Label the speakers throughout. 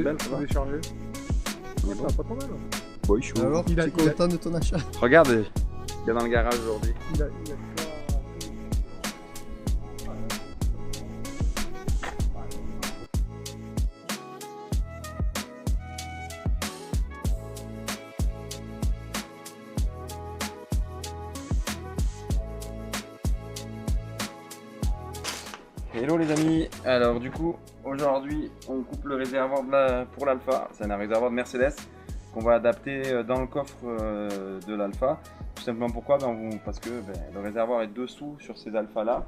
Speaker 1: belle, ça va.
Speaker 2: Déchargé.
Speaker 1: Il est bon.
Speaker 2: Pas trop mal.
Speaker 1: Bon, je suis
Speaker 3: Alors, tu es content de ton achat?
Speaker 1: Regarde, il y a dans le garage aujourd'hui.
Speaker 2: Il a
Speaker 1: Hello les amis, alors du coup aujourd'hui on coupe le réservoir pour l'Alpha, c'est un réservoir de Mercedes qu'on va adapter dans le coffre de l'Alpha. Tout simplement pourquoi? Parce que le réservoir est dessous sur ces Alpha là.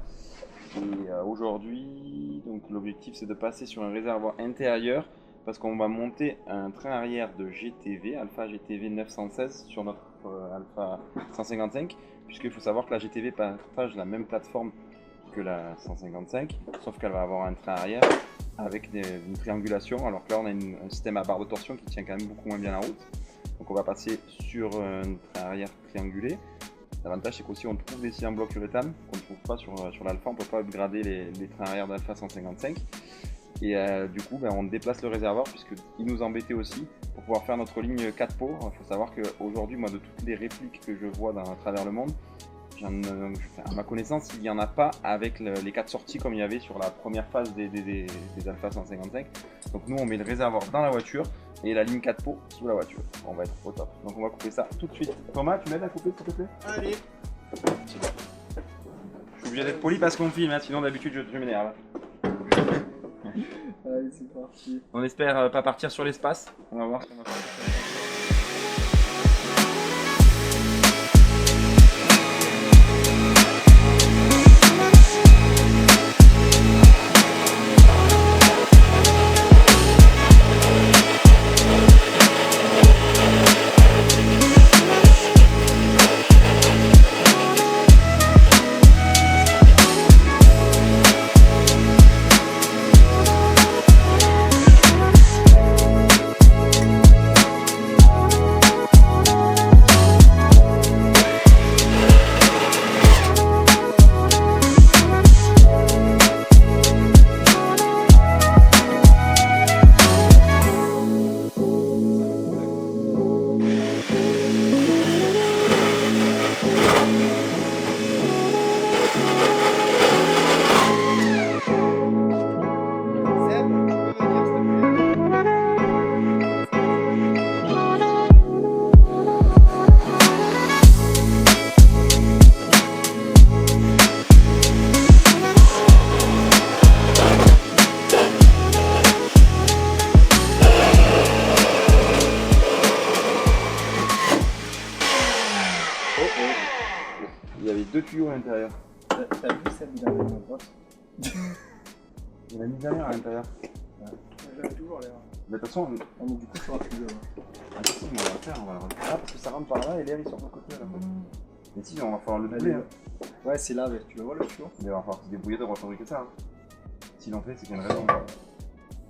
Speaker 1: Et aujourd'hui l'objectif c'est de passer sur un réservoir intérieur parce qu'on va monter un train arrière de GTV, Alpha GTV 916 sur notre Alpha 155, puisqu'il faut savoir que la GTV partage la même plateforme que la 155, sauf qu'elle va avoir un train arrière avec une triangulation, alors que là on a un système à barre de torsion qui tient quand même beaucoup moins bien la route. Donc on va passer sur un train arrière triangulé. L'avantage c'est qu'aussi on trouve des scies en bloc uréthane qu'on ne trouve pas sur l'Alpha, on ne peut pas upgrader les trains arrière d'Alpha 155. Et du coup on déplace le réservoir puisqu'il nous embêtait aussi pour pouvoir faire notre ligne 4 pots. Il faut savoir qu'aujourd'hui, moi de toutes les répliques que je vois à travers le monde, à ma connaissance, il n'y en a pas avec les 4 sorties comme il y avait sur la première phase des Alpha 155. Donc nous on met le réservoir dans la voiture et la ligne 4 pots sous la voiture. On va être au top. Donc on va couper ça tout de suite. Thomas, tu m'aides à couper s'il te plaît?
Speaker 3: Allez.
Speaker 1: Je suis obligé d'être poli parce qu'on filme, hein, sinon d'habitude je m'énerve.
Speaker 3: Allez, c'est parti.
Speaker 1: On espère pas partir sur l'espace. On va voir ce qu'on va faire. Il y avait 2 tuyaux à l'intérieur.
Speaker 3: T'as vu celle de la même droite?
Speaker 1: Il y en a mis derrière à l'intérieur.
Speaker 2: J'avais toujours l'air.
Speaker 1: Mais de toute façon,
Speaker 3: Ah, mais du coup, ça va plus loin.
Speaker 1: on va le faire, on va le refaire. Ah, parce que ça rentre par là et l'air il sort de côté à la fois. Mais si, on va falloir le doubler. Hein.
Speaker 3: Ouais, c'est là, tu le vois le tuyau?
Speaker 1: Mais il va falloir se débrouiller de refabriquer ça. Hein. S'ils l'ont fait, c'est qu'il y a une raison.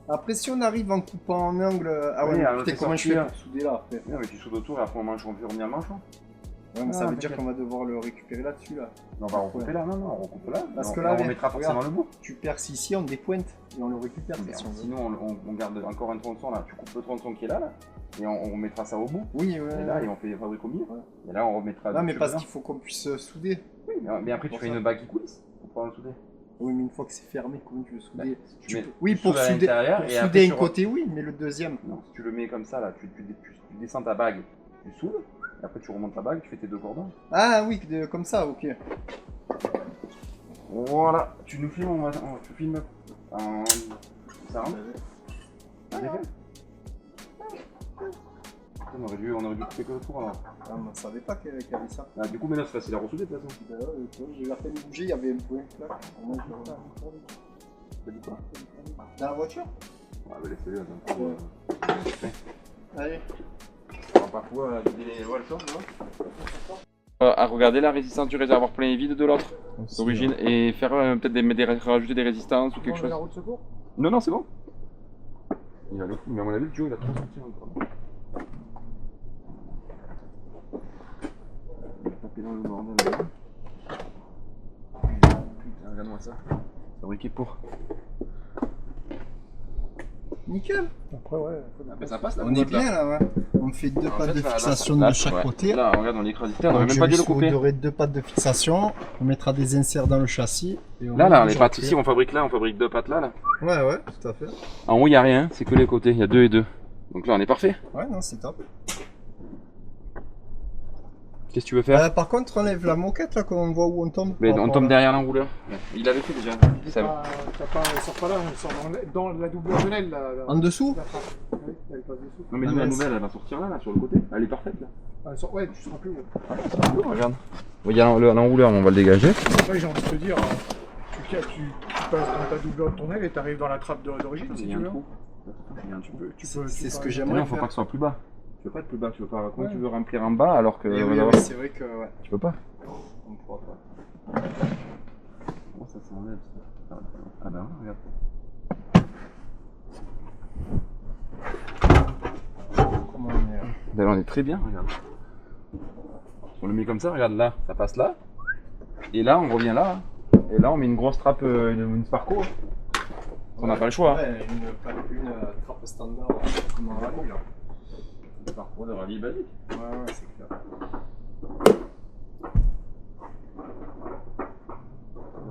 Speaker 3: Après, si on arrive en coupant en angle. Ah ouais,
Speaker 1: Oui,
Speaker 3: mais putain, comment je fais pour souder là après?
Speaker 1: Non, mais tu soudes autour et après on peut revenir le manchon.
Speaker 3: Ouais, mais ça veut dire qu'on va devoir le récupérer là-dessus là.
Speaker 1: Non, on va recouper là, non, on recoupe là.
Speaker 3: Parce que
Speaker 1: là,
Speaker 3: là,
Speaker 1: on mettra forcément le bout.
Speaker 3: Tu perces ici, on dépointe et on le récupère.
Speaker 1: Sinon, on garde encore un tronçon là. Tu coupes le tronçon qui est là, et on remettra ça au bout.
Speaker 3: Oui, ouais.
Speaker 1: Et là, et on fait fabrique au milieu. Ouais. Et là, on remettra.
Speaker 3: Non, mais parce qu'il faut qu'on puisse souder.
Speaker 1: Oui, mais après, tu fais une bague qui coulisse pour pouvoir le souder.
Speaker 3: Oui, mais une fois que c'est fermé, comment tu veux souder?
Speaker 1: Oui,
Speaker 3: pour souder un côté, oui, mais le deuxième.
Speaker 1: Non, si tu le mets comme ça, là, tu descends ta bague, tu soudes, et après tu remontes ta bague, tu fais tes 2 cordons.
Speaker 3: Ah oui, comme ça, ok.
Speaker 1: Voilà, tu nous filmes, tu filmes. Ça rentre? On aurait dû couper que le tour alors.
Speaker 3: Ah, mais on savait pas qu'il y avait ça.
Speaker 1: Ah, du coup, maintenant c'est facile à ressouder de toute façon.
Speaker 3: Bah ouais, j'ai à peine bougé, il y avait un point là.
Speaker 1: T'as dit quoi?
Speaker 3: Dans la voiture?
Speaker 1: Ouais, mais laissez-le,
Speaker 3: Allez.
Speaker 1: On va pas pouvoir vider les voiles, non? À regarder la résistance du réservoir plein et vide de l'autre, d'origine, et faire peut-être rajouter des résistances ou quelque chose.
Speaker 2: La roue de secours?
Speaker 1: Non, non, c'est bon. Il a le coup, mais à mon avis, le tuyau il a trop sorti encore. Il va taper dans le bordel là. Putain, regarde-moi ça. Fabriqué pour.
Speaker 3: Nickel.
Speaker 2: Après, ouais.
Speaker 1: Ça passe là.
Speaker 3: On est bien là, ouais. On fait deux
Speaker 1: En
Speaker 3: pattes
Speaker 1: fait,
Speaker 3: de
Speaker 1: là,
Speaker 3: fixation
Speaker 1: là,
Speaker 3: de chaque
Speaker 1: ouais.
Speaker 3: côté.
Speaker 1: Là, regarde, on l'écrase ici, on n'aurait
Speaker 3: Donc,
Speaker 1: même
Speaker 3: je
Speaker 1: pas dû
Speaker 3: lui
Speaker 1: le couper.
Speaker 3: solderai deux pattes de fixation. On mettra des inserts dans le châssis. Et on
Speaker 1: Là, les
Speaker 3: bougera
Speaker 1: pattes
Speaker 3: plus.
Speaker 1: ici, on fabrique là, on fabrique deux pattes là.
Speaker 3: Ouais, ouais, tout à fait.
Speaker 1: En haut, il n'y a rien, c'est que les côtés, il y a 2 et 2. Donc là, on est parfait.
Speaker 3: Ouais, non, c'est top.
Speaker 1: Qu'est-ce que tu veux faire?
Speaker 3: Par contre, enlève la moquette là, qu'on voit où on tombe.
Speaker 1: Mais
Speaker 3: Par
Speaker 1: on
Speaker 3: rapport
Speaker 1: tombe
Speaker 3: là.
Speaker 1: derrière l'enrouleur. Il avait fait déjà.
Speaker 2: Elle
Speaker 1: Ça...
Speaker 2: sort pas là, elle sort dans la double tonnelle.
Speaker 3: En dessous?
Speaker 2: La trappe. Oui, elle passe dessous.
Speaker 1: Non mais
Speaker 3: Ah,
Speaker 1: nous, la
Speaker 3: mince.
Speaker 1: nouvelle, elle va sortir là, sur le côté. Elle est parfaite là.
Speaker 2: Elle sort, ouais, tu seras plus haut.
Speaker 1: Regarde. Il y a l'enrouleur, on va le dégager.
Speaker 2: Après, j'ai envie de te dire, tu passes dans ta double tonnelle et tu arrives dans la trappe d'origine si
Speaker 1: Il y
Speaker 2: tu
Speaker 1: a un
Speaker 2: veux.
Speaker 1: trou. Il y a un trou.
Speaker 3: C'est ce que
Speaker 1: Mais
Speaker 3: j'aimerais
Speaker 1: non, faut
Speaker 3: faire.
Speaker 1: pas que ce soit plus bas. Tu veux pas être plus bas, tu veux pas. Comment
Speaker 2: Ouais.
Speaker 1: tu veux remplir en bas alors que.
Speaker 3: Eh oui, oui, c'est vrai que ouais.
Speaker 1: Tu peux pas. On pourra pas. Comment ça s'enlève ça? Ah ben regarde.
Speaker 3: Comment on est là?
Speaker 1: D'ailleurs, on est très bien, regarde. On le met comme ça, regarde là, ça passe là. Et là, on revient là. Et là, on met une grosse trappe, une Sparco. On n'a pas le choix.
Speaker 3: Ouais, une trappe standard comme un rallye là.
Speaker 1: Une Sparco de rallye basique.
Speaker 3: Ouais, ouais, c'est clair.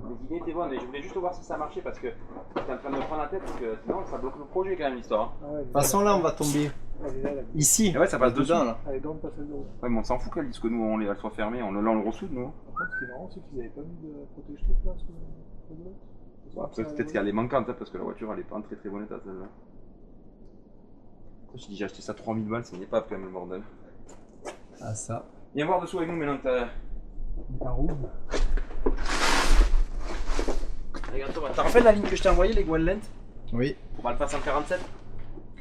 Speaker 1: Les idées étaient bonnes, mais je voulais juste voir si ça marchait parce que j'étais en train de me prendre la tête parce que sinon ça bloque le projet quand même l'histoire.
Speaker 2: Ah ouais,
Speaker 3: De toute façon, là, on va tomber
Speaker 2: elle est là,
Speaker 3: ici.
Speaker 1: Et ouais, ça passe
Speaker 3: dedans
Speaker 1: dedans.
Speaker 3: là.
Speaker 2: elle est dans le passage de roue.
Speaker 1: Ouais, mais on s'en fout qu'elle dise que nous on elle soit fermée, on le ressoude nous.
Speaker 2: Par contre, ce qui est marrant, c'est qu'ils n'avaient pas mis de protège-truc là sur le boulot.
Speaker 1: Après peut-être qu'elle est manquante hein, parce que la voiture elle est pas en très très bon état celle-là. Je dis j'ai acheté ça 3000 balles, c'est n'est pas quand même le bordel.
Speaker 3: Ah, ça.
Speaker 1: Viens voir dessous avec nous maintenant que t'as.
Speaker 2: La roue.
Speaker 1: Regarde Thomas, t'as rappelé la ligne que je t'ai envoyée, les Gwendolyn
Speaker 3: Oui.
Speaker 1: pour Alpha 147?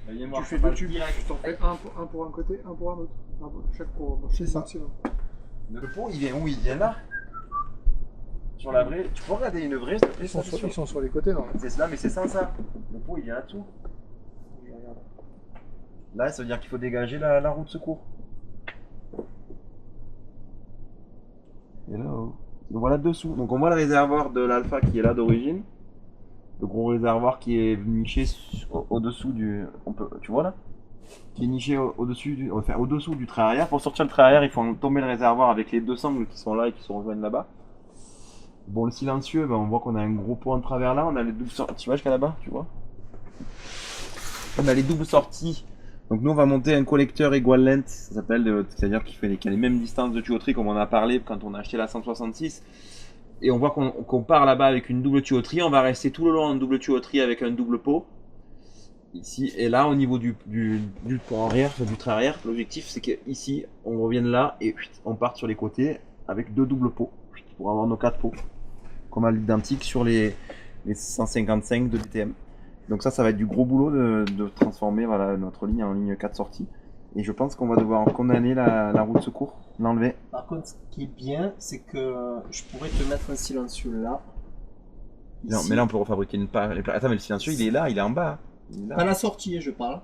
Speaker 1: Viens voir,
Speaker 2: Tu fais
Speaker 1: pas
Speaker 2: deux
Speaker 1: le
Speaker 2: tubes,
Speaker 1: direct.
Speaker 2: tu t'en fais un pour un côté, un pour un autre. Chaque pour
Speaker 3: C'est ça.
Speaker 2: maximum.
Speaker 1: Le pot il vient où? Il vient là? Sur la vraie. Tu peux regarder une vraie s'il te plaît,
Speaker 2: Ils sont sur les côtés, non?
Speaker 1: C'est cela, mais c'est sans ça. Le pot il vient là-dessous.
Speaker 2: Je regarde.
Speaker 1: Là, ça veut dire qu'il faut dégager la roue de secours. Et là, oh. Donc voilà dessous. Donc on voit le réservoir de l'Alpha qui est là d'origine. Le gros réservoir qui est niché au-dessous du. Tu vois là? Qui est niché au-dessus du. Enfin, au-dessous du trait arrière. Pour sortir le trait arrière, il faut tomber le réservoir avec les deux sangles qui sont là et qui se rejoignent là-bas. Bon, le silencieux, ben, on voit qu'on a un gros pot en travers là. On a les doubles sorties. Tu vois jusqu'à là-bas, tu vois? On a les doubles sorties. Donc nous on va monter un collecteur equal length, ça s'appelle, c'est-à-dire qu'il a les mêmes distances de tuyauterie comme on a parlé quand on a acheté la 166. Et on voit qu'on part là-bas avec une double tuyauterie, on va rester tout le long en double tuyauterie avec un double pot. Ici et là au niveau du pot arrière, enfin, du trait arrière, l'objectif c'est qu'ici on revienne là et on parte sur les côtés avec deux doubles pots pour avoir nos 4 pots. Comme à l'identique sur les 155 de DTM. Donc ça va être du gros boulot de transformer voilà, notre ligne en ligne 4 sorties. Et je pense qu'on va devoir condamner la roue de secours, l'enlever.
Speaker 3: Par contre, ce qui est bien, c'est que je pourrais te mettre un silencieux là.
Speaker 1: Non,
Speaker 3: Ici.
Speaker 1: mais là on peut refabriquer une part. Attends, mais le silencieux il est là, il est en bas. Il est là.
Speaker 3: Pas la sortie, je parle.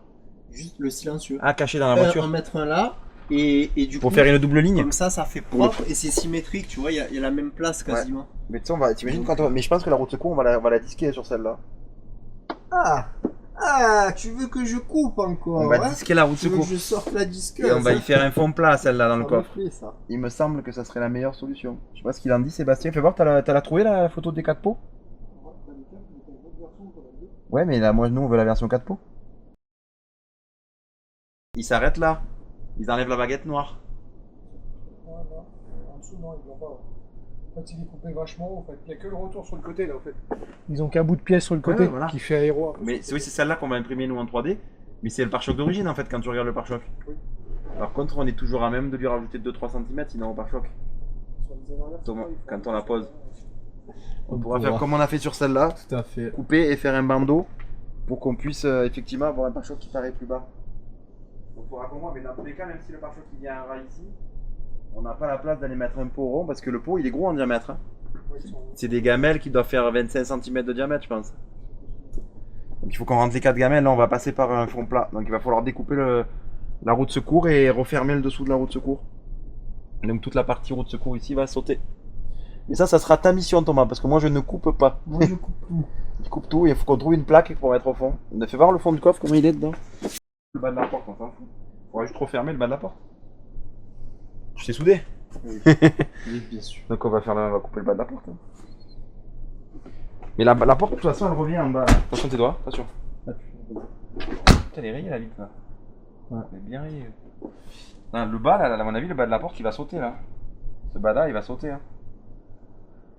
Speaker 3: Juste le silencieux.
Speaker 1: Ah, caché dans la
Speaker 3: En
Speaker 1: voiture.
Speaker 3: mettre un là. Et du
Speaker 1: Pour
Speaker 3: coup,
Speaker 1: faire une double ligne.
Speaker 3: comme ça fait propre et c'est symétrique, tu vois, il y a la même place quasiment.
Speaker 1: Mais tu sais, t'imagines quand on. Mais je pense que la roue de secours, on va la disquer sur celle-là.
Speaker 3: Ah, tu veux que je coupe encore?
Speaker 1: On va
Speaker 3: hein?
Speaker 1: disquer la roue de
Speaker 3: Tu veux
Speaker 1: secours.
Speaker 3: que je sorte la disqueuse?
Speaker 1: Et on va y
Speaker 3: hein?
Speaker 1: faire un fond plat, celle-là, dans le
Speaker 3: Ça me
Speaker 1: coffre.
Speaker 3: plaît, ça.
Speaker 1: Il me semble que ça serait la meilleure solution. Je sais pas ce qu'il en dit, Sébastien. Fais voir, t'as la trouvé la photo des 4 pots? Ouais, mais là, nous, on veut la version 4 pots. Ils s'arrêtent là. Ils enlèvent la baguette noire.
Speaker 2: En dessous, non, ils l'ont pas. En fait, il est coupé vachement. En fait, il n'y a que le retour sur le côté là. En fait, ils ont qu'un bout de pièce sur le côté
Speaker 1: Ouais, voilà.
Speaker 2: qui fait aéro.
Speaker 1: Mais oui, c'est celle-là qu'on va imprimer nous en 3D. Mais c'est le pare-choc d'origine en fait quand tu regardes le pare-choc.
Speaker 2: Oui.
Speaker 1: Par contre, on est toujours à même de lui rajouter 2-3 cm sinon au pare-choc.
Speaker 2: Sur les années arrière,
Speaker 1: Thomas,
Speaker 2: c'est pas,
Speaker 1: quand on la pose. On pourra
Speaker 3: pourra.
Speaker 1: faire comme on a fait sur celle-là,
Speaker 3: Tout à fait.
Speaker 1: couper et faire un bandeau pour qu'on puisse effectivement avoir un pare-choc qui paraît plus bas. Donc faudra qu'on voit, mais dans tous les cas, même si le pare-choc il vient à ras ici, on n'a pas la place d'aller mettre un pot rond parce que le pot il est gros en diamètre. Hein.
Speaker 2: Ouais, ils sont-
Speaker 1: C'est des gamelles qui doivent faire 25 cm de diamètre, je pense. Donc il faut qu'on rentre les 4 gamelles, là on va passer par un fond plat. Donc il va falloir découper la roue de secours et refermer le dessous de la roue de secours. Donc toute la partie roue de secours ici va sauter. Mais ça sera ta mission Thomas, parce que moi je ne coupe pas.
Speaker 3: Moi je coupe tout.
Speaker 1: Il coupe tout, il faut qu'on trouve une plaque pour mettre au fond. On a fait voir le fond du coffre, comment il est dedans. Le bas de la porte, on s'en fout. Faudrait juste refermer le bas de la porte. Je t'ai soudé.
Speaker 3: Oui. Oui, bien sûr.
Speaker 1: Donc on va couper le bas de la porte. Hein. Mais la porte, de toute façon, elle revient en bas. Attention tes doigts, attention. Putain, elle est rayée la vitre là.
Speaker 3: Ouais.
Speaker 1: Elle est bien rayée. Non, le bas, là, à mon avis, le bas de la porte, il va sauter là. Ce bas là, il va sauter. Hein.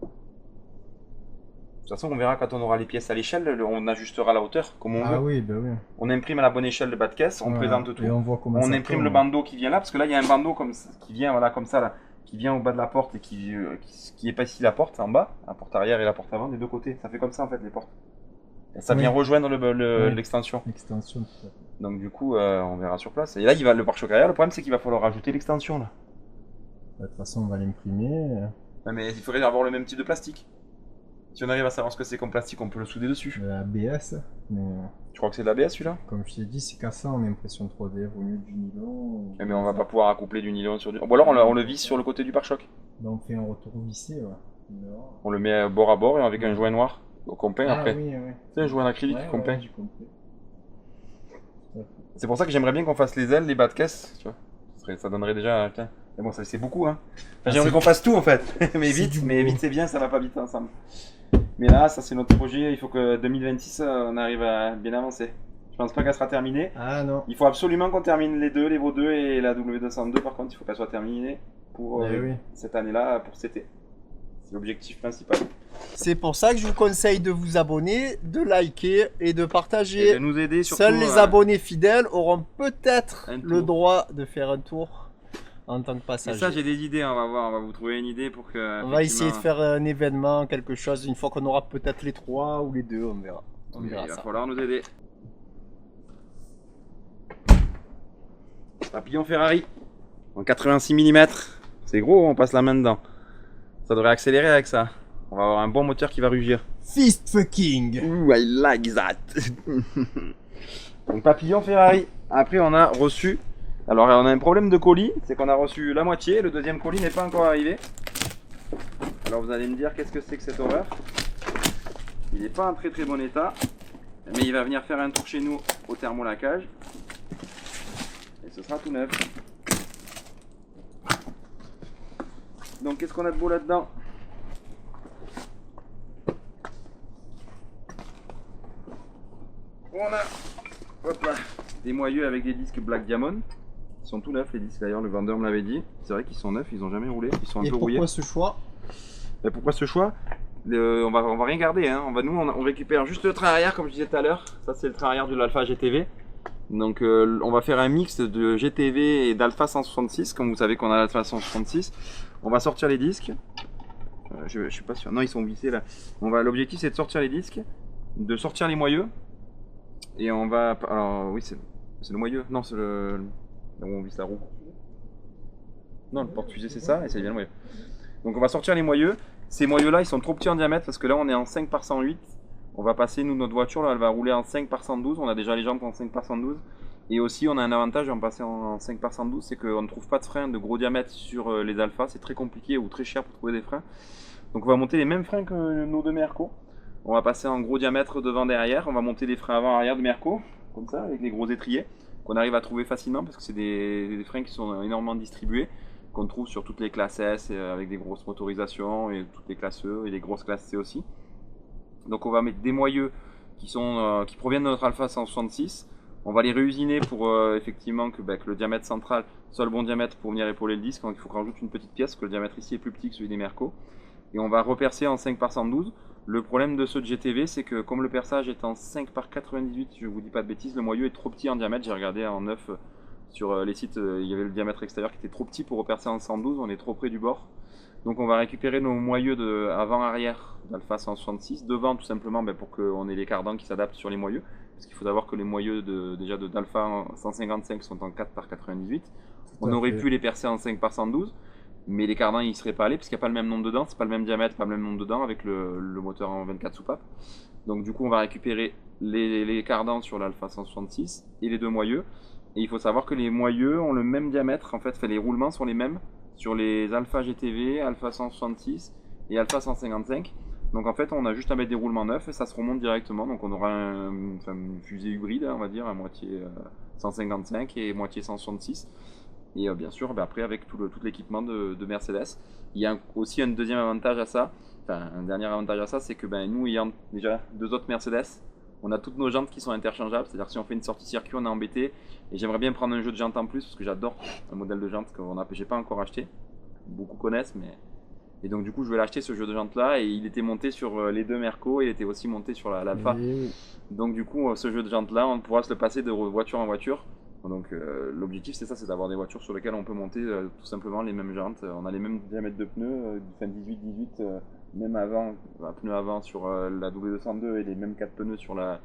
Speaker 1: De toute façon, on verra quand on aura les pièces à l'échelle, on ajustera la hauteur comme on veut.
Speaker 3: Ah oui, bah oui.
Speaker 1: On imprime à la bonne échelle le bas de caisse, on présente tout.
Speaker 3: Et on voit comment
Speaker 1: on
Speaker 3: ça
Speaker 1: imprime
Speaker 3: tourne.
Speaker 1: le bandeau qui vient là, parce que là, il y a un bandeau qui vient voilà, comme ça, là, qui vient au bas de la porte et qui épaissit la porte en bas, la porte arrière et la porte avant, des deux côtés. Ça fait comme ça en fait les portes. Et ça vient rejoindre l'extension.
Speaker 3: L'extension, tout à fait.
Speaker 1: Donc du coup, on verra sur place. Et là, le pare-choc arrière, le problème c'est qu'il va falloir rajouter l'extension là.
Speaker 3: De toute façon, on va l'imprimer.
Speaker 1: Ouais, mais il faudrait avoir le même type de plastique. Si on arrive à savoir ce que c'est comme plastique, on peut le souder dessus.
Speaker 3: De l'ABS, mais
Speaker 1: Tu crois que c'est de l'ABS celui-là?
Speaker 3: comme je t'ai dit, c'est qu'à ça en impression 3D, vaut mieux du nylon.
Speaker 1: Mais on va pas pouvoir accoupler du nylon sur du... Ou alors on le visse sur le côté du pare-choc.
Speaker 3: Donc on fait un retour vissé, ouais. Dehors.
Speaker 1: On le met bord à bord et avec un joint noir qu'on peint après.
Speaker 3: oui, oui.
Speaker 1: C'est un joint acrylique qu'on peint.
Speaker 3: j'ai compris.
Speaker 1: C'est pour ça que j'aimerais bien qu'on fasse les ailes, les bas de caisse, tu vois. Ça donnerait déjà... Tiens. Mais bon, ça c'est beaucoup, hein. Enfin, j'aimerais qu'on fasse tout en fait. mais vite c'est bien, ça va pas vite ensemble. Mais là, ça c'est notre projet, il faut que 2026, on arrive à bien avancer. Je pense pas qu'elle sera terminée.
Speaker 3: Ah non.
Speaker 1: Il faut absolument qu'on termine les deux, les Vaux 2 et la W202 par contre, il faut qu'elle soit terminée pour cette année-là, pour cet été. C'est l'objectif principal.
Speaker 4: C'est pour ça que je vous conseille de vous abonner, de liker et de partager.
Speaker 1: Et de nous aider surtout.
Speaker 4: Seuls les abonnés fidèles auront peut-être
Speaker 1: un
Speaker 4: le
Speaker 1: tour.
Speaker 4: droit de faire un tour en tant que
Speaker 1: Et
Speaker 4: passager.
Speaker 1: ça, j'ai des idées, on va voir, on va vous trouver une idée pour que.
Speaker 4: On va essayer de faire un événement, quelque chose, une fois qu'on aura peut-être les 3 ou les 2, on verra. On verra
Speaker 1: Il va
Speaker 4: ça.
Speaker 1: falloir nous aider. Papillon Ferrari en 86 mm. C'est gros, on passe la main dedans. Ça devrait accélérer avec ça. On va avoir un bon moteur qui va rugir.
Speaker 4: Fist fucking.
Speaker 1: Ooh, I like that. Donc papillon Ferrari. Après on a reçu. Alors on a un problème de colis, c'est qu'on a reçu la moitié, le deuxième colis n'est pas encore arrivé. Alors vous allez me dire qu'est-ce que c'est que cette horreur. Il n'est pas en très très bon état, mais il va venir faire un tour chez nous au thermolacage. Et ce sera tout neuf. Donc qu'est-ce qu'on a de beau là-dedans? On a hop là, des moyeux avec des disques Black Diamond. Ils sont tout neufs les disques d'ailleurs, le vendeur me l'avait dit. C'est vrai qu'ils sont neufs, ils n'ont jamais roulé, ils sont un
Speaker 4: Et
Speaker 1: peu rouillés.
Speaker 4: pourquoi ce choix?
Speaker 1: Mais pourquoi ce choix? On va rien garder, hein. On récupère juste le train arrière comme je disais tout à l'heure. Ça c'est le train arrière de l'Alpha GTV. Donc on va faire un mix de GTV et d'Alpha 166, comme vous savez qu'on a l'Alpha 166. On va sortir les disques. Je suis pas sûr, non ils sont vissés là. L'objectif c'est de sortir les disques, de sortir les moyeux. Et on va... Alors oui c'est le moyeu, non c'est le... Là où on visse la roue. Non le porte-fusée c'est ça et c'est bien le moyeu. Donc on va sortir les moyeux. Ces moyeux là ils sont trop petits en diamètre parce que là on est en 5 par 108. On va passer, nous notre voiture là elle va rouler en 5 par 112. On a déjà les jantes en 5 par 112. Et aussi on a un avantage en passer en 5 par 112, c'est qu'on ne trouve pas de freins de gros diamètre sur les Alpha. C'est très compliqué ou très cher pour trouver des freins. Donc on va monter les mêmes freins que nos deux Merco. On va passer en gros diamètre devant derrière. On va monter les freins avant arrière de Merco, comme ça, avec les gros étriers, qu'on arrive à trouver facilement parce que c'est des freins qui sont énormément distribués, qu'on trouve sur toutes les classes S avec des grosses motorisations et toutes les classes E et les grosses classes C aussi. Donc on va mettre des moyeux qui proviennent de notre Alpha 166. On va les réusiner pour effectivement que le diamètre central soit le bon diamètre pour venir épauler le disque. Donc il faut qu'on rajoute une petite pièce, parce que le diamètre ici est plus petit que celui des Merco. Et on va repercer en 5 par 112. Le problème de ceux de GTV, c'est que comme le perçage est en 5 par 98, je vous dis pas de bêtises, le moyeu est trop petit en diamètre. J'ai regardé en neuf sur les sites, il y avait le diamètre extérieur qui était trop petit pour repercer en 112, on est trop près du bord. Donc on va récupérer nos moyeux de avant-arrière d'Alpha 166, devant tout simplement pour qu'on ait les cardans qui s'adaptent sur les moyeux. Parce qu'il faut savoir que les moyeux d'Alpha 155 sont en 4 par 98. On aurait pu les percer en 5 par 112. Mais les cardans ils seraient pas allés parce qu'il n'y a pas le même nombre de dents, c'est pas le même diamètre, pas le même nombre de dents avec le moteur en 24 soupapes. Donc du coup on va récupérer les cardans sur l'Alpha 166 et les deux moyeux. Et il faut savoir que les moyeux ont le même diamètre, en fait les roulements sont les mêmes sur les Alpha GTV, Alpha 166 et Alpha 155. Donc en fait, on a juste à mettre des roulements neufs et ça se remonte directement. Donc on aura une fusée hybride, hein, on va dire, à moitié 155 et moitié 166. Et bien sûr, après avec tout l'équipement de Mercedes. Il y a aussi un deuxième avantage à ça, enfin un dernier avantage à ça, c'est que nous ayant déjà 2 autres Mercedes, on a toutes nos jantes qui sont interchangeables. C'est-à-dire que si on fait une sortie circuit, on est embêté. Et j'aimerais bien prendre un jeu de jantes en plus parce que j'adore un modèle de jantes que j'ai pas encore acheté. Beaucoup connaissent, mais... Et donc du coup je vais l'acheter ce jeu de jantes là, et il était monté sur les 2 Merco, et il était aussi monté sur l'Alpha. Donc du coup ce jeu de jantes là, on pourra se le passer de voiture en voiture. Donc l'objectif c'est ça, c'est d'avoir des voitures sur lesquelles on peut monter tout simplement les mêmes jantes. On a les mêmes diamètres de pneus, 18-18, même avant, pneus avant sur la W202 et les mêmes 4 pneus sur la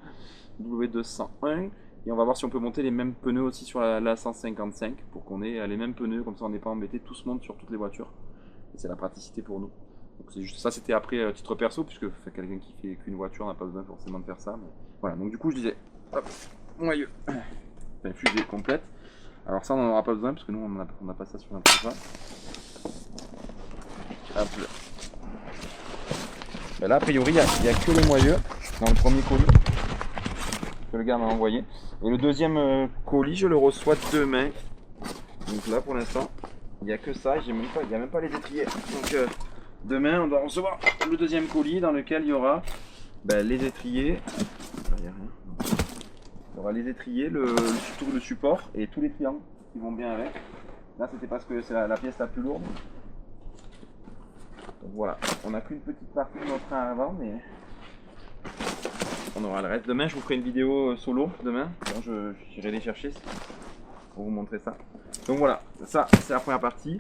Speaker 1: W201. Et on va voir si on peut monter les mêmes pneus aussi sur la 155 pour qu'on ait les mêmes pneus, comme ça on n'est pas embêté, tout se monte sur toutes les voitures. C'est la praticité pour nous. Donc c'est juste ça, c'était après titre perso, puisque quelqu'un qui fait qu'une voiture n'a pas besoin forcément de faire ça. Mais... Voilà, donc du coup je disais, hop, moyeu, enfin fusée complète. Alors ça on n'en aura pas besoin, parce que nous on n'a pas ça sur notre Alpha. Hop là. Ben là a priori il n'y a que les moyeux dans le premier colis que le gars m'a envoyé. Et le deuxième colis je le reçois demain. Donc là pour l'instant il n'y a que ça, il n'y a même pas les étriers. Donc demain on doit recevoir le deuxième colis dans lequel il y aura les étriers. Il y aura les étriers, surtout le support et tous les triangles qui vont bien avec. Là c'était parce que c'est la pièce la plus lourde. Donc voilà, on n'a qu'une petite partie de notre train avant, mais on aura le reste. Demain je vous ferai une vidéo solo, demain, j'irai les chercher pour vous montrer ça. Donc voilà, ça c'est la première partie.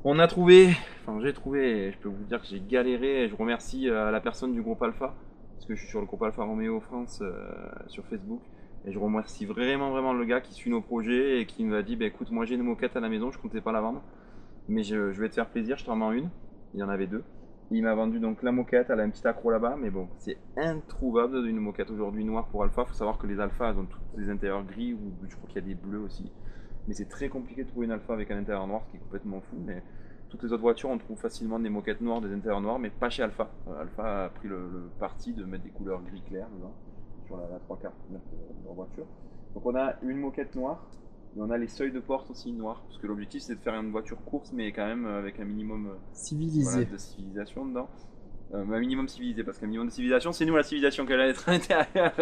Speaker 1: On a trouvé, j'ai trouvé, je peux vous dire que j'ai galéré, et je remercie la personne du groupe Alpha, parce que je suis sur le groupe Alpha Romeo France sur Facebook, et je remercie vraiment le gars qui suit nos projets et qui m'a dit, écoute, moi j'ai une moquette à la maison, je comptais pas la vendre, mais je vais te faire plaisir, je t'en vends une. Il y en avait 2. Il m'a vendu donc la moquette, elle a un petit accro là-bas, mais bon, c'est introuvable d'une moquette aujourd'hui noire pour Alpha. Il faut savoir que les Alpha elles ont tous des intérieurs gris, ou je crois qu'il y a des bleus aussi. Mais c'est très compliqué de trouver une Alpha avec un intérieur noir, ce qui est complètement fou. Mais toutes les autres voitures, on trouve facilement des moquettes noires, des intérieurs noirs, mais pas chez Alpha. Alpha a pris le parti de mettre des couleurs gris clair dedans, sur la 3/4 de leur voiture. Donc on a une moquette noire. Et on a les seuils de porte aussi noirs, parce que l'objectif c'est de faire une voiture course, mais quand même avec un minimum
Speaker 4: civilisé.
Speaker 1: De civilisation dedans. Un minimum civilisé, parce qu'un minimum de civilisation, c'est nous la civilisation qu'elle a être à l'intérieur.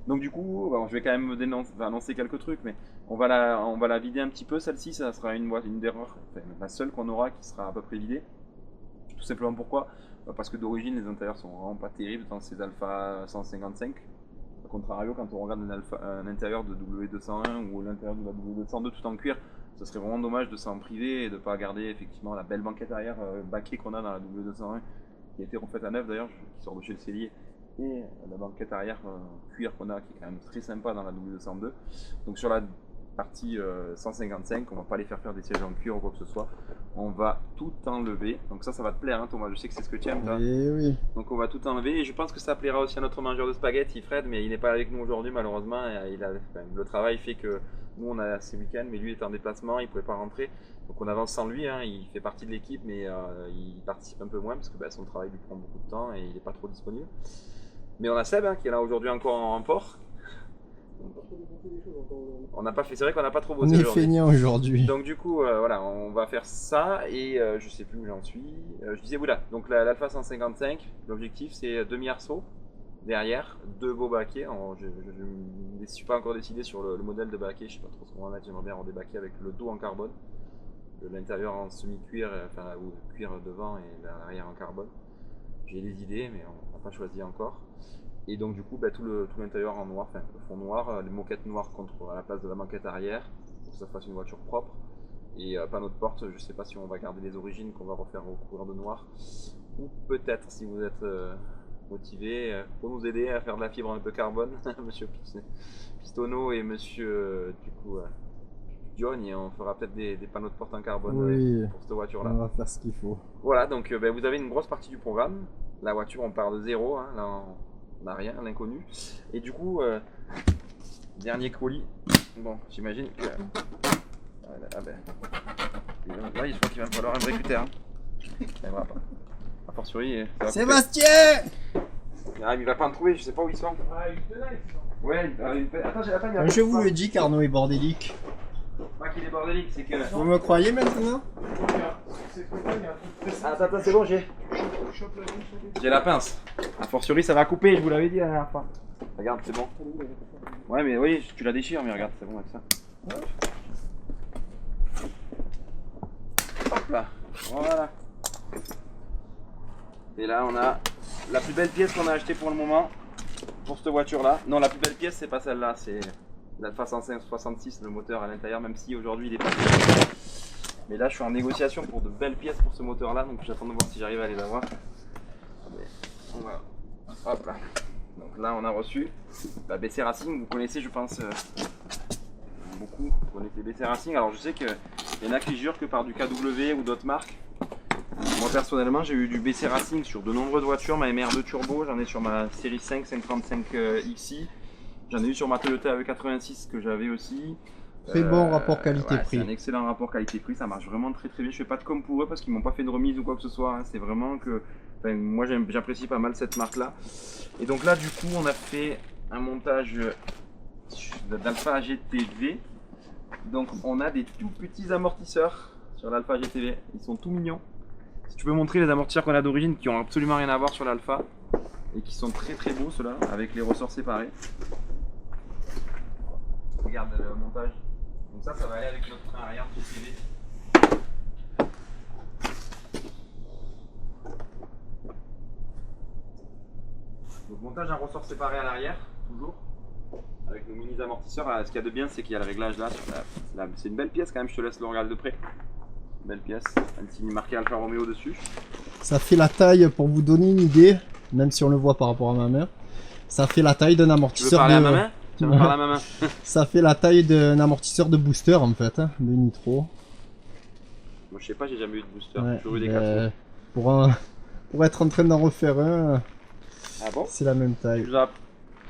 Speaker 1: Donc du coup, je vais quand même annoncer quelques trucs, mais on va la vider un petit peu, celle-ci, ça sera une des rares, la seule qu'on aura qui sera à peu près vidée. Tout simplement pourquoi ? Parce que d'origine les intérieurs sont vraiment pas terribles dans ces Alpha 155. A contrario, quand on regarde un intérieur de W201 ou l'intérieur de la W202 tout en cuir, ce serait vraiment dommage de s'en priver et de ne pas garder effectivement la belle banquette arrière baquée qu'on a dans la W201, qui a été refaite à neuf d'ailleurs, qui sort de chez le cellier, et la banquette arrière cuir qu'on a, qui est quand même très sympa dans la W202. Donc sur la partie 155, on va pas les faire des sièges en cuir ou quoi que ce soit, on va tout enlever. Donc ça va te plaire, hein, Thomas, je sais que c'est ce que tu aimes.
Speaker 4: Oui.
Speaker 1: Donc on va tout enlever, et je pense que ça plaira aussi à notre mangeur de spaghettis, Fred, mais il n'est pas avec nous aujourd'hui malheureusement. Le travail fait que nous on a ces week-ends, mais lui est en déplacement, il pouvait pas rentrer, donc on avance sans lui, hein. Il fait partie de l'équipe, mais il participe un peu moins parce que son travail lui prend beaucoup de temps et il n'est pas trop disponible. Mais on a Seb qui est là aujourd'hui encore en renfort. On n'a pas fait, c'est vrai qu'on n'a pas trop bossé
Speaker 4: aujourd'hui.
Speaker 1: On est
Speaker 4: feignant aujourd'hui.
Speaker 1: Donc du coup, voilà, on va faire ça, et je sais plus où j'en suis. Je disais, voilà, donc l'Alpha 155, l'objectif c'est demi-arceau derrière, 2 beaux baquets. Je ne suis pas encore décidé sur le modèle de baquet, je sais pas trop ce qu'on va mettre. J'aimerais bien avoir des baquets avec le dos en carbone, l'intérieur en semi-cuir, ou cuir devant et l'arrière en carbone. J'ai des idées, mais on n'a pas choisi encore. Et donc du coup, tout l'intérieur en noir, le fond noir, les moquettes noires à la place de la banquette arrière, pour que ça fasse une voiture propre. Et panneau de porte, je sais pas si on va garder les origines qu'on va refaire aux couleurs de noir, ou peut-être, si vous êtes motivé, pour nous aider à faire de la fibre un peu carbone, monsieur Pistonneau et monsieur Dion, on fera peut-être des panneaux de porte en carbone pour cette voiture-là.
Speaker 4: On va faire ce qu'il faut.
Speaker 1: Voilà, donc vous avez une grosse partie du programme. La voiture, on part de zéro, hein, là on n'a rien, l'inconnu. Et du coup, dernier colis. Bon, j'imagine que... là, je crois qu'il va me falloir un vrai cutter. Hein. Il va fortiori. Ça va couper.
Speaker 4: Sébastien!
Speaker 1: Ah, il va pas en trouver, je sais pas où ils sont.
Speaker 2: Ah, une tenaille, c'est ça.
Speaker 1: Ouais, attends, j'ai la peine.
Speaker 4: Je vous le dis qu'Arnaud est bordélique.
Speaker 1: Pas qu'il est bordélique, c'est que.
Speaker 4: Vous me croyez maintenant?
Speaker 2: C'est ce truc-là, il y a un truc précis.
Speaker 1: Attends, c'est bon, j'ai.
Speaker 2: Tu chopes la ligne sur les-
Speaker 1: J'ai la pince. A fortiori, ça va couper, je vous l'avais dit la dernière fois. Regarde, c'est bon. Ouais, mais oui, tu la déchires, mais regarde, c'est bon avec ça. Hop là, voilà. Et là, on a la plus belle pièce qu'on a achetée pour le moment, pour cette voiture-là. Non, la plus belle pièce, c'est pas celle-là, c'est l'Alfa 105-66, le moteur à l'intérieur, même si aujourd'hui il est pas. Mais là, je suis en négociation pour de belles pièces pour ce moteur-là, donc j'attends de voir si j'arrive à les avoir. Mais on va. Hop là. Donc là, on a reçu la BC Racing. Vous connaissez, je pense, beaucoup. Vous connaissez BC Racing. Alors, je sais qu'il y en a qui jurent que par du KW ou d'autres marques. Moi, personnellement, j'ai eu du BC Racing sur de nombreuses voitures. Ma MR2 Turbo, j'en ai sur ma série 5 535 XI. J'en ai eu sur ma Toyota E86 que j'avais aussi.
Speaker 4: Très bon rapport qualité-prix.
Speaker 1: Ouais, c'est un excellent rapport qualité-prix, ça marche vraiment très très bien. Je fais pas de com pour eux parce qu'ils m'ont pas fait de remise ou quoi que ce soit. Hein. C'est vraiment que. Enfin, moi j'apprécie pas mal cette marque là. Et donc là, du coup, on a fait un montage d'Alfa GTV. Donc on a des tout petits amortisseurs sur l'Alfa GTV. Ils sont tout mignons. Si tu peux montrer les amortisseurs qu'on a d'origine qui ont absolument rien à voir sur l'Alfa et qui sont très très beaux ceux-là avec les ressorts séparés. Regarde le montage. Donc ça va aller avec notre train arrière GTV. Donc montage en ressort séparé à l'arrière, toujours. Avec nos mini amortisseurs. Ce qu'il y a de bien, c'est qu'il y a le réglage là. C'est une belle pièce quand même, je te laisse le regarder de près. Une belle pièce, un signe marqué Alfa Romeo dessus.
Speaker 4: Ça fait la taille, pour vous donner une idée, même si on le voit par rapport à ma main, ça fait la taille d'un
Speaker 1: Tu veux
Speaker 4: amortisseur
Speaker 1: parler à ma main? Tu veux parler à ma main?
Speaker 4: Ça fait la taille d'un amortisseur de booster en fait, hein, de nitro.
Speaker 1: Moi je sais pas, j'ai jamais eu de booster,
Speaker 4: Ouais,
Speaker 1: j'ai toujours eu des
Speaker 4: ben,
Speaker 1: cartons.
Speaker 4: pour être en train d'en refaire un,
Speaker 1: Ah bon?
Speaker 4: c'est la même taille.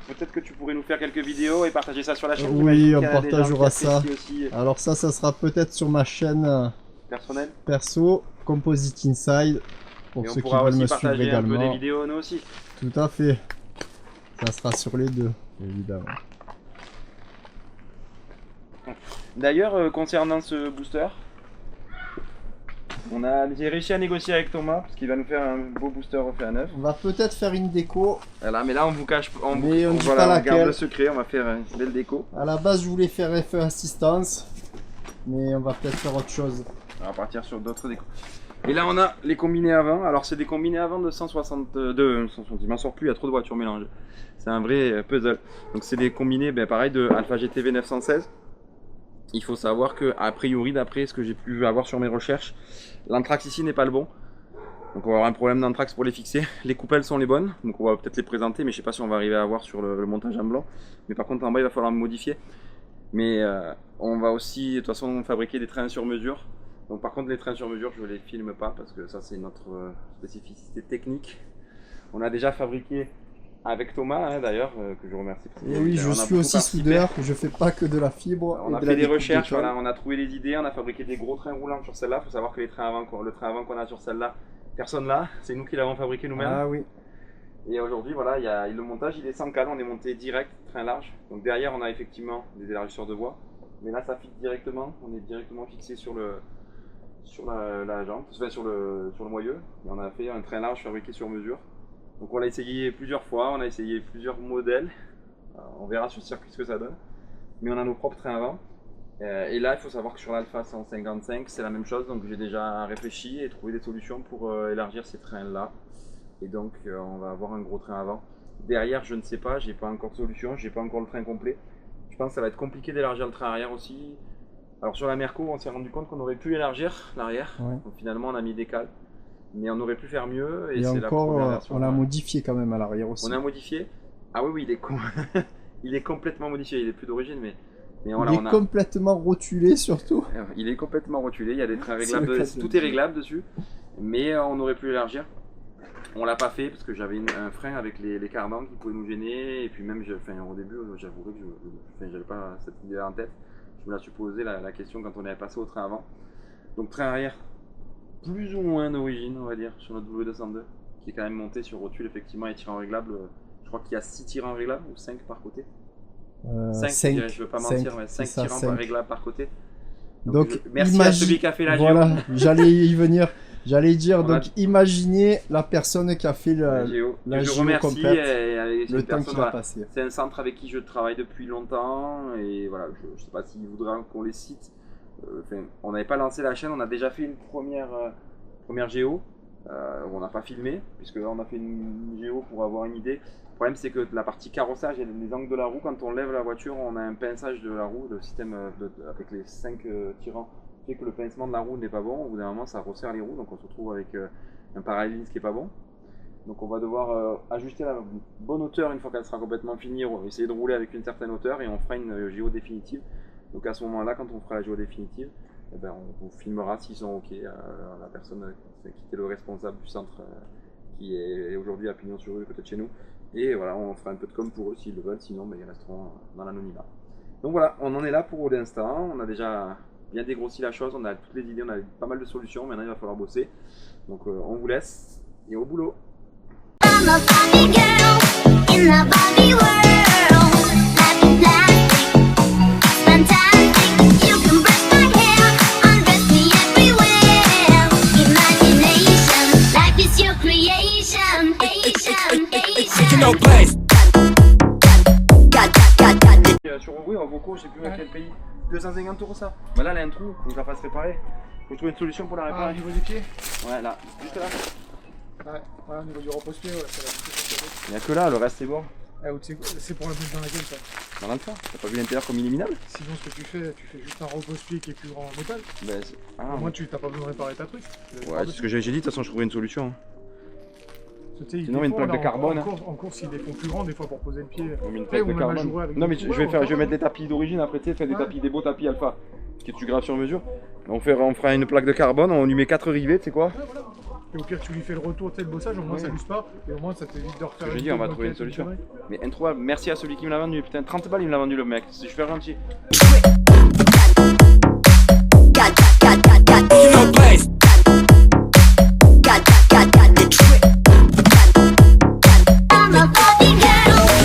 Speaker 1: Peut-être que tu pourrais nous faire quelques vidéos et partager ça sur la chaîne.
Speaker 4: Oui,
Speaker 1: J'imagine
Speaker 4: on
Speaker 1: qu'il y a des gens
Speaker 4: partagera
Speaker 1: qui
Speaker 4: ça.
Speaker 1: apprécient aussi,
Speaker 4: Alors ça sera peut-être sur ma chaîne
Speaker 1: personnel.
Speaker 4: perso, Composite Inside, pour
Speaker 1: Et on
Speaker 4: ceux qui
Speaker 1: pourra
Speaker 4: veulent
Speaker 1: aussi
Speaker 4: me suivre
Speaker 1: partager un peu des
Speaker 4: également.
Speaker 1: vidéos nous aussi.
Speaker 4: Tout à fait. Ça sera sur les deux, évidemment.
Speaker 1: D'ailleurs, concernant ce booster, j'ai réussi à négocier avec Thomas parce qu'il va nous faire un beau booster refait à neuf.
Speaker 4: On va peut-être faire une déco.
Speaker 1: Voilà, mais là on vous cache,
Speaker 4: Mais on dit
Speaker 1: voilà,
Speaker 4: pas
Speaker 1: on garde
Speaker 4: laquelle.
Speaker 1: le secret, on va faire une belle déco.
Speaker 4: À la base, je voulais faire FE Assistance, mais on va peut-être faire autre chose.
Speaker 1: On va partir sur d'autres décos. Et là on a les combinés avant. Alors c'est des combinés avant de 162, 160, je m'en sors plus, il y a trop de voitures mélangées. C'est un vrai puzzle. Donc c'est des combinés, pareil, de Alfa GTV 916. Il faut savoir que, a priori, d'après ce que j'ai pu avoir sur mes recherches, l'anthrax ici n'est pas le bon. Donc on va avoir un problème d'anthrax pour les fixer. Les coupelles sont les bonnes, donc on va peut-être les présenter, mais je sais pas si on va arriver à avoir sur le montage en blanc. Mais par contre en bas il va falloir modifier. Mais on va aussi de toute façon fabriquer des trains sur mesure. Donc par contre les trains sur mesure je les filme pas parce que ça c'est notre spécificité technique. On a déjà fabriqué avec Thomas hein, d'ailleurs, que je remercie. Parce
Speaker 4: Et oui, je
Speaker 1: on a
Speaker 4: suis
Speaker 1: beaucoup
Speaker 4: aussi
Speaker 1: participé.
Speaker 4: soudeur, je fais pas que de la fibre.
Speaker 1: On
Speaker 4: et
Speaker 1: a
Speaker 4: de
Speaker 1: fait
Speaker 4: la
Speaker 1: des
Speaker 4: découpe
Speaker 1: recherches,
Speaker 4: de tôle.
Speaker 1: voilà, on a trouvé les idées, on a fabriqué des gros trains roulants sur celle-là. Il faut savoir que le train avant qu'on a sur celle-là, personne là, c'est nous qui l'avons fabriqué nous-mêmes.
Speaker 4: Ah oui.
Speaker 1: Et aujourd'hui, voilà, le montage il est sans cale, on est monté direct, train large. Donc derrière, on a effectivement des élargisseurs de voie, mais là ça fixe directement, on est directement fixé sur la jambe, enfin, sur le moyeu. Et on a fait un train large fabriqué sur mesure. Donc on l'a essayé plusieurs fois, on a essayé plusieurs modèles. On verra sur le circuit ce que ça donne. Mais on a nos propres trains avant. Et là, il faut savoir que sur l'Alfa 155, c'est la même chose. Donc j'ai déjà réfléchi et trouvé des solutions pour élargir ces trains-là. Et donc on va avoir un gros train avant. Derrière, je ne sais pas, j'ai pas encore de solution, j'ai pas encore le train complet. Je pense que ça va être compliqué d'élargir le train arrière aussi. Alors sur la Merco, on s'est rendu compte qu'on aurait pu élargir l'arrière.
Speaker 4: Ouais.
Speaker 1: Donc finalement, on a mis des cales. Mais on aurait pu faire mieux.
Speaker 4: Et
Speaker 1: c'est la
Speaker 4: encore,
Speaker 1: première version.
Speaker 4: on l'a modifié quand même à l'arrière aussi.
Speaker 1: On a modifié. Ah oui, il est il est complètement modifié. Il est plus d'origine, mais
Speaker 4: Il
Speaker 1: voilà,
Speaker 4: est complètement rotulé surtout.
Speaker 1: il est complètement rotulé. Il y a des trains
Speaker 4: C'est
Speaker 1: réglables,
Speaker 4: le cas de
Speaker 1: tout
Speaker 4: le
Speaker 1: est
Speaker 4: dire.
Speaker 1: réglable dessus. Mais on aurait pu élargir. On l'a pas fait parce que j'avais un frein avec les cardans qui pouvaient nous gêner. Et puis même, au début, j'avouerais que j'avais pas cette idée en tête. Je me la suis posé la question quand on est passé au train avant. Donc train arrière, plus ou moins d'origine, on va dire, sur notre W202. qui est quand même monté sur rotule effectivement et tirant réglable. Je crois qu'il y a 6 tirants réglables ou 5 par côté. 5, je ne veux pas mentir, mais 5 tirants réglables par côté.
Speaker 4: Donc
Speaker 1: merci à celui qui a fait la
Speaker 4: voilà,
Speaker 1: géo.
Speaker 4: j'allais y venir. J'allais dire,
Speaker 1: Voilà.
Speaker 4: donc imaginez la personne qui a fait
Speaker 1: La géo.
Speaker 4: la
Speaker 1: Je
Speaker 4: géo
Speaker 1: remercie
Speaker 4: complète,
Speaker 1: c'est
Speaker 4: le
Speaker 1: une
Speaker 4: temps
Speaker 1: personne,
Speaker 4: qu'il a
Speaker 1: voilà.
Speaker 4: passé.
Speaker 1: C'est un centre avec qui je travaille depuis longtemps et voilà, je ne sais pas s'il voudra qu'on les cite. On n'avait pas lancé la chaîne, on a déjà fait une première géo où on n'a pas filmé, puisque là on a fait une géo pour avoir une idée. Le problème c'est que la partie carrossage et les angles de la roue, quand on lève la voiture, on a un pinçage de la roue, le système avec les 5 tirants fait que le pincement de la roue n'est pas bon. Au bout d'un moment ça resserre les roues, donc on se retrouve avec un parallélisme qui n'est pas bon. Donc on va devoir ajuster la bonne hauteur une fois qu'elle sera complètement finie, essayer de rouler avec une certaine hauteur et on fera une géo définitive. Donc à ce moment-là, quand on fera la géo définitive, eh ben, on vous filmera s'ils sont OK. La personne qui était le responsable du centre qui est aujourd'hui à Pignon sur Rue, peut-être chez nous. Et voilà, on fera un peu de com pour eux s'ils le veulent, sinon ben, ils resteront dans l'anonymat. Donc voilà, on en est là pour l'instant. On a déjà bien dégrossi la chose, on a toutes les idées, on a pas mal de solutions. Maintenant il va falloir bosser. Donc on vous laisse et au boulot.
Speaker 5: I'm a Barbie girl in the Barbie world. Life is plastic, fantastic. You can brush my hair, undress me everywhere. Imagination, life is your creation.
Speaker 1: Sur oui, en vocaux, je sais plus à quel pays. 250 € ça. Bah là, elle a un trou, faut que je la fasse réparer. Faut trouver une solution pour la
Speaker 2: Ah,
Speaker 1: réparer.
Speaker 2: au niveau des pieds.
Speaker 1: Ouais, là, juste là.
Speaker 2: Ouais, au niveau du repose-pied, ouais, ça va.
Speaker 1: Il n'y a que là, le reste c'est bon.
Speaker 2: C'est pour la bouche dans laquelle ça.
Speaker 1: Dans l'alpha, t'as pas vu l'intérieur comme il est minable?
Speaker 2: Sinon, ce que tu fais juste un repose-pied qui est plus grand en métal.
Speaker 1: Ben,
Speaker 2: Au moins, tu n'as pas besoin de réparer ta truc.
Speaker 1: ouais, c'est ce que j'ai dit, de toute façon, je trouverai une solution.
Speaker 2: Sinon,
Speaker 1: une plaque de carbone.
Speaker 2: En course, ils les font plus grands des fois pour poser le pied.
Speaker 1: On met une
Speaker 2: Ou
Speaker 1: plaque de
Speaker 2: même à
Speaker 1: carbone.
Speaker 2: jouer avec
Speaker 1: Non,
Speaker 2: des
Speaker 1: mais
Speaker 2: trous,
Speaker 1: je vais
Speaker 2: ouais,
Speaker 1: mettre des tapis d'origine après, tu sais, faire des
Speaker 2: Ouais.
Speaker 1: tapis, des beaux tapis alpha. Que tu graves sur mesure. On fera une plaque de carbone, on lui met 4 rivets, tu sais quoi?
Speaker 2: Et au pire, tu lui fais le retour, tu sais, le bossage, au moins ça l'use pas. Et au moins, ça t'évite de refaire.
Speaker 1: Je dis, on va trouver une solution. Mais introuvable, merci à celui qui me l'a vendu. Putain, 30 balles, il me l'a vendu le mec. Je suis gentil.
Speaker 5: Got